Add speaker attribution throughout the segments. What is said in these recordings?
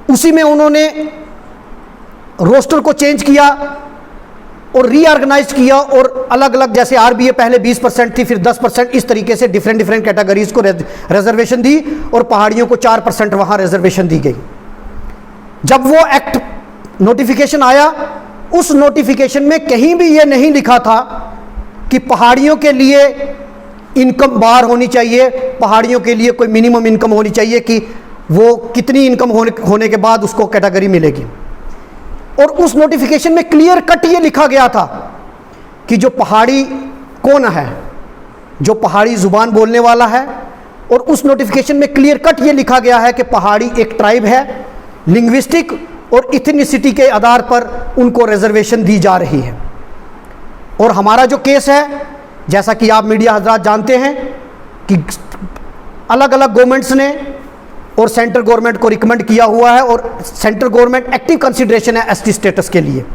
Speaker 1: उसी में उन्होंने रोस्टर को चेंज किया और रीऑर्गेनाइज किया, और अलग अलग, जैसे आरबीए पहले 20% थी, फिर 10%, इस तरीके से डिफरेंट कैटेगरीज को रिजर्वेशन दी और पहाड़ियों को 4% वहाँ रिजर्वेशन दी गई। जब वो एक्ट नोटिफिकेशन आया, उस नोटिफिकेशन में कहीं भी ये नहीं लिखा था कि पहाड़ियों के लिए इनकम बार होनी चाहिए, पहाड़ियों के लिए कोई मिनिमम इनकम होनी चाहिए कि वो कितनी इनकम होने के बाद उसको कैटेगरी मिलेगी। और उस नोटिफिकेशन में क्लियर कट ये लिखा गया था कि जो पहाड़ी कौन है, जो पहाड़ी जुबान बोलने वाला है, और उस नोटिफिकेशन में क्लियर कट ये लिखा गया है कि पहाड़ी एक ट्राइब है, लिंग्विस्टिक और इथनिसिटी के आधार पर उनको रिजर्वेशन दी जा रही है। और हमारा जो केस है, जैसा कि आप मीडिया हजरात जानते हैं कि अलग अलग गवर्नमेंट्स ने और सेंट्रल गवर्नमेंट को रिकमेंड किया हुआ है, और सेंट्रल गवर्नमेंट एक्टिव कंसिडरेशन है एसटी स्टेटस के लिए,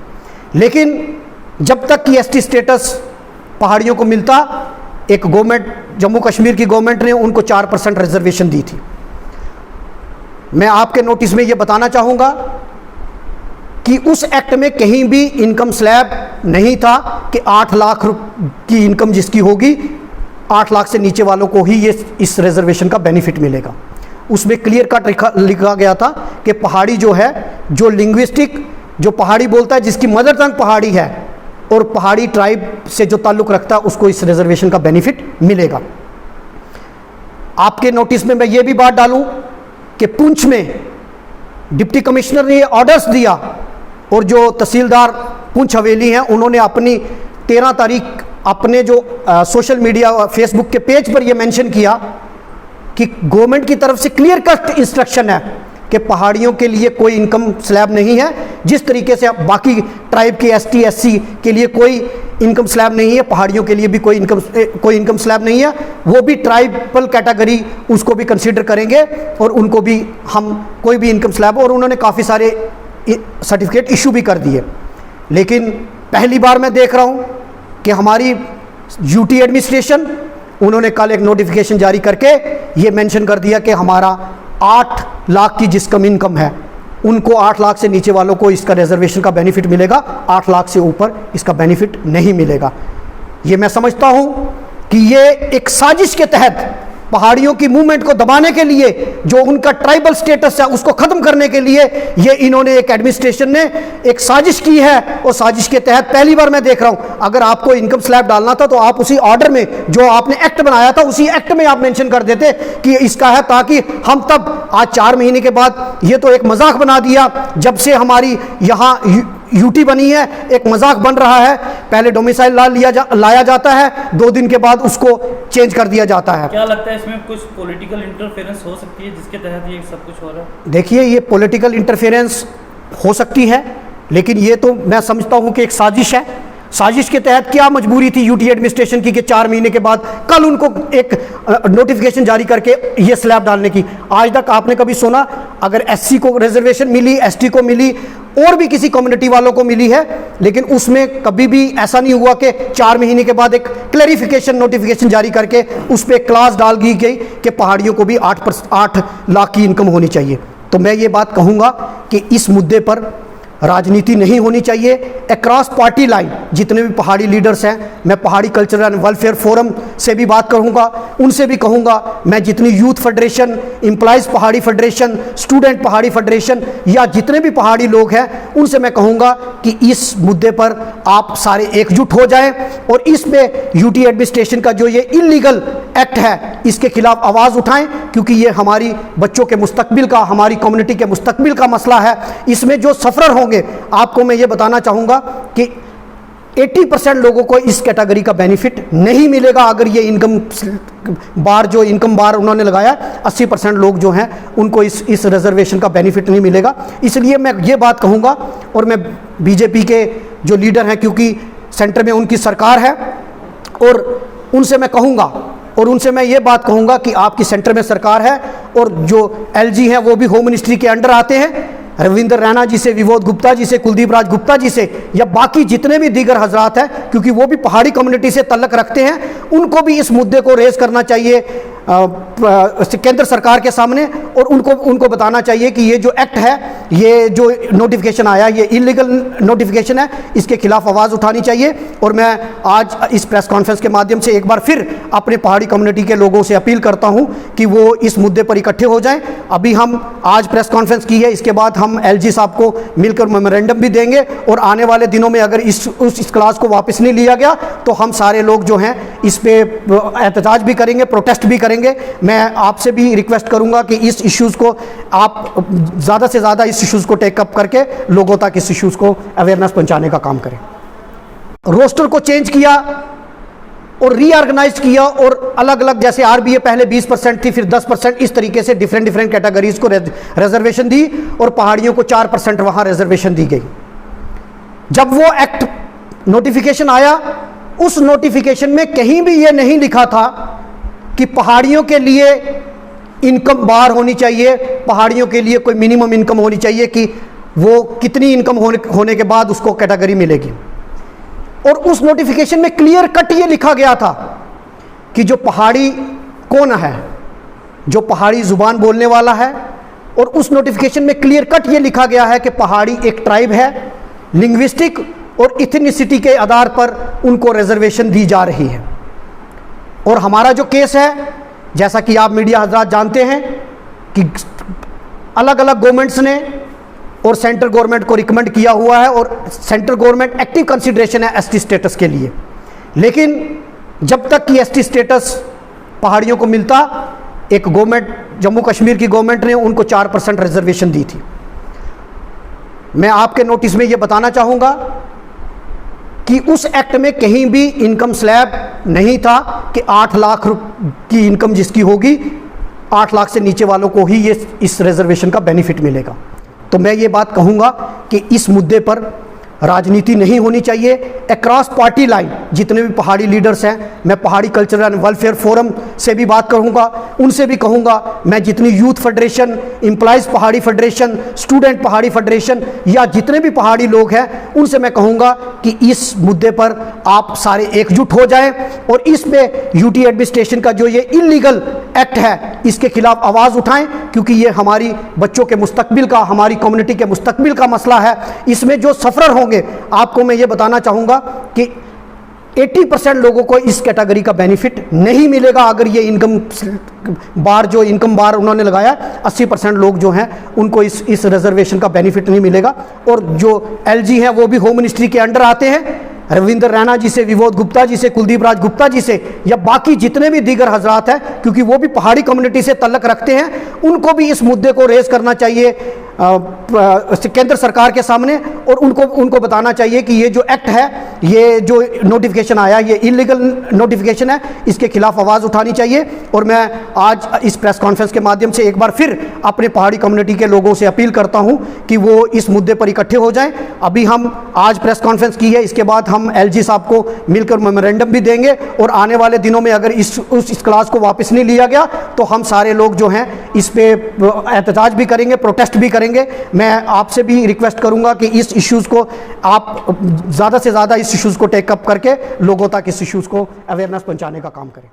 Speaker 1: लेकिन जब तक कि एसटी स्टेटस पहाड़ियों को मिलता, एक गवर्नमेंट, जम्मू कश्मीर की गवर्नमेंट ने उनको 4% रिजर्वेशन दी थी। मैं आपके नोटिस में ये बताना चाहूँगा कि उस एक्ट में कहीं भी इनकम स्लैब नहीं था कि 8 लाख की इनकम जिसकी होगी, 8 लाख से नीचे वालों को ही ये इस रिजर्वेशन का बेनिफिट मिलेगा। उसमें क्लियर कट लिखा गया था कि पहाड़ी जो है, जो लिंग्विस्टिक, जो पहाड़ी बोलता है, जिसकी मदर टंग पहाड़ी है और पहाड़ी ट्राइब से जो ताल्लुक़ रखता है, उसको इस रिजर्वेशन का बेनिफिट मिलेगा। आपके नोटिस में मैं ये भी बात डालूं कि पुंछ में डिप्टी कमिश्नर ने ये ऑर्डर्स दिया, और जो तहसीलदार पुंछ हवेली हैं, उन्होंने अपनी 13 तारीख अपने जो सोशल मीडिया फेसबुक के पेज पर यह मेंशन किया कि गवर्नमेंट की तरफ से क्लियर कट इंस्ट्रक्शन है कि पहाड़ियों के लिए कोई इनकम स्लैब नहीं है। जिस तरीके से बाकी ट्राइब के एसटी एससी के लिए कोई इनकम स्लैब नहीं है, पहाड़ियों के लिए भी कोई इनकम स्लैब नहीं है। वो भी ट्राइबल कैटेगरी, उसको भी कंसीडर करेंगे और उनको भी हम कोई भी इनकम स्लैब, और उन्होंने काफ़ी सारे सर्टिफिकेट इशू भी कर दिए। लेकिन पहली बार मैं देख रहा हूँ कि हमारी यूटी एडमिनिस्ट्रेशन, उन्होंने कल एक नोटिफिकेशन जारी करके ये मेंशन कर दिया कि हमारा 8 लाख की जिस कम इनकम है, उनको 8 लाख से नीचे वालों को इसका रिजर्वेशन का बेनिफिट मिलेगा, 8 लाख से ऊपर इसका बेनिफिट नहीं मिलेगा। ये मैं समझता हूँ कि ये एक साजिश के तहत पहाड़ियों की मूवमेंट को दबाने के लिए, जो उनका ट्राइबल स्टेटस है उसको ख़त्म करने के लिए, ये इन्होंने एक एडमिनिस्ट्रेशन ने एक साजिश की है। और साजिश के तहत पहली बार मैं देख रहा हूँ, अगर आपको इनकम स्लैब डालना था तो आप उसी ऑर्डर में, जो आपने एक्ट बनाया था, उसी एक्ट में आप मेंशन कर देते कि इसका है, ताकि हम तब आज 4 महीने के बाद, ये तो एक मजाक बना दिया जब से हमारी यहाँ यूटी बनी है, एक मजाक बन रहा है। पहले डोमिसाइल लॉ लाया जाता है, 2 दिन के बाद उसको चेंज कर दिया जाता है।
Speaker 2: क्या लगता है इसमें कुछ पॉलिटिकल इंटरफेरेंस हो सकती है जिसके तहत ये सब कुछ हो रहा है?
Speaker 1: देखिए, ये पॉलिटिकल इंटरफेरेंस हो सकती है, लेकिन ये तो मैं समझता हूँ कि एक साजिश है। साजिश के तहत क्या मजबूरी थी यूटी एडमिनिस्ट्रेशन की कि 4 महीने के बाद कल उनको एक नोटिफिकेशन जारी करके ये स्लैब डालने की? आज तक आपने कभी सुना? अगर एससी को रिजर्वेशन मिली, एसटी को मिली, और भी किसी कम्युनिटी वालों को मिली है, लेकिन उसमें कभी भी ऐसा नहीं हुआ कि 4 महीने के बाद एक क्लैरिफिकेशन नोटिफिकेशन जारी करके उस पर क्लास डाल दी गई कि पहाड़ियों को भी 8 लाख की इनकम होनी चाहिए। तो मैं ये बात कहूँगा कि इस मुद्दे पर राजनीति नहीं होनी चाहिए। अक्रॉस पार्टी लाइन जितने भी पहाड़ी लीडर्स हैं, मैं पहाड़ी कल्चरल एंड वेलफेयर फोरम से भी बात करूंगा, उनसे भी कहूंगा, मैं जितनी यूथ फेडरेशन, एम्प्लॉयज़ पहाड़ी फेडरेशन, स्टूडेंट पहाड़ी फेडरेशन, या जितने भी पहाड़ी लोग हैं, उनसे मैं कहूंगा कि इस मुद्दे पर आप सारे एकजुट हो जाएं और इस पे यूटी एडमिनिस्ट्रेशन का जो ये इलीगल एक्ट है, इसके खिलाफ आवाज़ उठाएं, क्योंकि ये हमारी बच्चों के मुस्तकबिल का, हमारी कम्युनिटी के मुस्तकबिल का मसला है। इसमें जो सफ़र होंगे, आपको मैं ये बताना चाहूँगा कि 80% लोगों को इस कैटेगरी का बेनिफिट नहीं मिलेगा। अगर ये इनकम बार उन्होंने लगाया, 80% लोग जो हैं उनको इस रिजर्वेशन का बेनिफिट नहीं मिलेगा। इसलिए मैं ये बात कहूँगा, और मैं बीजेपी के जो लीडर हैं, क्योंकि सेंटर में उनकी सरकार है, और उनसे मैं कहूँगा, और उनसे मैं ये बात कहूँगा कि आपकी सेंटर में सरकार है, और जो एलजी हैं वो भी होम मिनिस्ट्री के अंडर आते हैं। रविंद्र रैना जी से, विनोद गुप्ता जी से, कुलदीप राज गुप्ता जी से, या बाकी जितने भी दीगर हजरात हैं, क्योंकि वो भी पहाड़ी कम्युनिटी से तल्लक रखते हैं, उनको भी इस मुद्दे को रेज करना चाहिए केंद्र सरकार के सामने, और उनको बताना चाहिए कि ये जो एक्ट है ये जो नोटिफिकेशन आया ये इलीगल नोटिफिकेशन है, इसके खिलाफ आवाज़ उठानी चाहिए। और मैं आज इस प्रेस कॉन्फ्रेंस के माध्यम से एक बार फिर अपने पहाड़ी कम्युनिटी के लोगों से अपील करता हूं कि वो इस मुद्दे पर इकट्ठे हो जाएं। अभी हम आज प्रेस कॉन्फ्रेंस की है, इसके बाद हम एलजी साहब को मिलकर मेमोरेंडम भी देंगे और आने वाले दिनों में अगर इस क्लास को वापस नहीं लिया गया तो हम सारे लोग जो हैं इस पे एहतजाज भी करेंगे, प्रोटेस्ट भी करेंगे। मैं आपसे भी रिक्वेस्ट करूंगा कि इस इश्यूज़ को आप ज़्यादा से ज़्यादा इस इश्यूज़ को टेकअप करके लोगों तक इस इश्यूज़ को अवेयरनेस पहुंचाने का काम करें। रोस्टर को चेंज किया और रीऑर्गेनाइज किया और अलग अलग, जैसे आरबीए पहले 20% थी, फिर 10%, इस तरीके से डिफरेंट कैटेगरीज को रिजर्वेशन दी और पहाड़ियों को 4% वहां रिजर्वेशन दी गई। जब वो एक्ट नोटिफिकेशन आया, उस नोटिफिकेशन में कहीं भी ये नहीं लिखा था कि पहाड़ियों के लिए इनकम बार होनी चाहिए, पहाड़ियों के लिए कोई मिनिमम इनकम होनी चाहिए कि वो कितनी इनकम होने के बाद उसको कैटेगरी मिलेगी। और उस नोटिफिकेशन में क्लियर कट ये लिखा गया था कि जो पहाड़ी कौन है, जो पहाड़ी जुबान बोलने वाला है। और उस नोटिफिकेशन में क्लियर कट ये लिखा गया है कि पहाड़ी एक ट्राइब है, लिंग्विस्टिक और इथनिसिटी के आधार पर उनको रिजर्वेशन दी जा रही है। और हमारा जो केस है, जैसा कि आप मीडिया हजरात जानते हैं कि अलग अलग गवर्नमेंट्स ने और सेंट्रल गवर्नमेंट को रिकमेंड किया हुआ है और सेंट्रल गवर्नमेंट एक्टिव कंसिडरेशन है एसटी स्टेटस के लिए। लेकिन जब तक कि एसटी स्टेटस पहाड़ियों को मिलता, एक गवर्नमेंट, जम्मू कश्मीर की गवर्नमेंट ने उनको 4% रिजर्वेशन दी थी। मैं आपके नोटिस में ये बताना चाहूँगा कि उस एक्ट में कहीं भी इनकम स्लैब नहीं था कि 8 लाख की इनकम जिसकी होगी, 8 लाख से नीचे वालों को ही ये इस रिजर्वेशन का बेनिफिट मिलेगा। तो मैं ये बात कहूँगा कि इस मुद्दे पर राजनीति नहीं होनी चाहिए। अक्रॉस पार्टी लाइन जितने भी पहाड़ी लीडर्स हैं, मैं पहाड़ी कल्चरल एंड वेलफेयर फोरम से भी बात करूँगा, उनसे भी कहूँगा, मैं जितनी यूथ फेडरेशन, एम्प्लॉयज़ पहाड़ी फेडरेशन, स्टूडेंट पहाड़ी फेडरेशन या जितने भी पहाड़ी लोग हैं, उनसे मैं कहूँगा कि इस मुद्दे पर आप सारे एकजुट हो जाएं और इसमें यूटी एडमिनिस्ट्रेशन का जो ये इलीगल एक्ट है इसके खिलाफ आवाज़ उठाएं, क्योंकि ये हमारी बच्चों के मुस्तकबिल का, हमारी कम्युनिटी के मुस्तकबिल का मसला है। इसमें जो सफ़रर होंगे, आपको मैं ये बताना चाहूँगा कि 80% लोगों को इस कैटेगरी का बेनिफिट नहीं मिलेगा। अगर ये इनकम बार उन्होंने लगाया, 80% लोग जो हैं उनको इस रिजर्वेशन का बेनिफिट नहीं मिलेगा। और जो एलजी हैं वो भी होम मिनिस्ट्री के अंडर आते हैं, रविंद्र रैना जी से, विनोद गुप्ता जी से, कुलदीप राज गुप्ता जी से या बाकी जितने भी दीगर हजरात हैं, क्योंकि वो भी पहाड़ी कम्युनिटी से तल्लक रखते हैं, उनको भी इस मुद्दे को रेज करना चाहिए केंद्र सरकार के सामने और उनको बताना चाहिए कि ये जो एक्ट है, ये जो नोटिफिकेशन आया, ये इलीगल नोटिफिकेशन है, इसके खिलाफ आवाज़ उठानी चाहिए। और मैं आज इस प्रेस कॉन्फ्रेंस के माध्यम से एक बार फिर अपने पहाड़ी कम्युनिटी के लोगों से अपील करता हूं कि वो इस मुद्दे पर इकट्ठे हो जाएं। अभी हम आज प्रेस कॉन्फ्रेंस की है, इसके बाद हम एलजी साहब को मिलकर मेमोरेंडम भी देंगे और आने वाले दिनों में अगर इस क्लास को वापस नहीं लिया गया तो हम सारे लोग जो हैं इस पे एहतजाज भी करेंगे, प्रोटेस्ट भी करेंगे। मैं आपसे भी रिक्वेस्ट करूंगा कि इस इश्यूज़ को आप ज़्यादा से ज़्यादा इस इश्यूज़ को टेकअप करके लोगों तक इस इश्यूज़ को अवेयरनेस पहुंचाने का काम करें।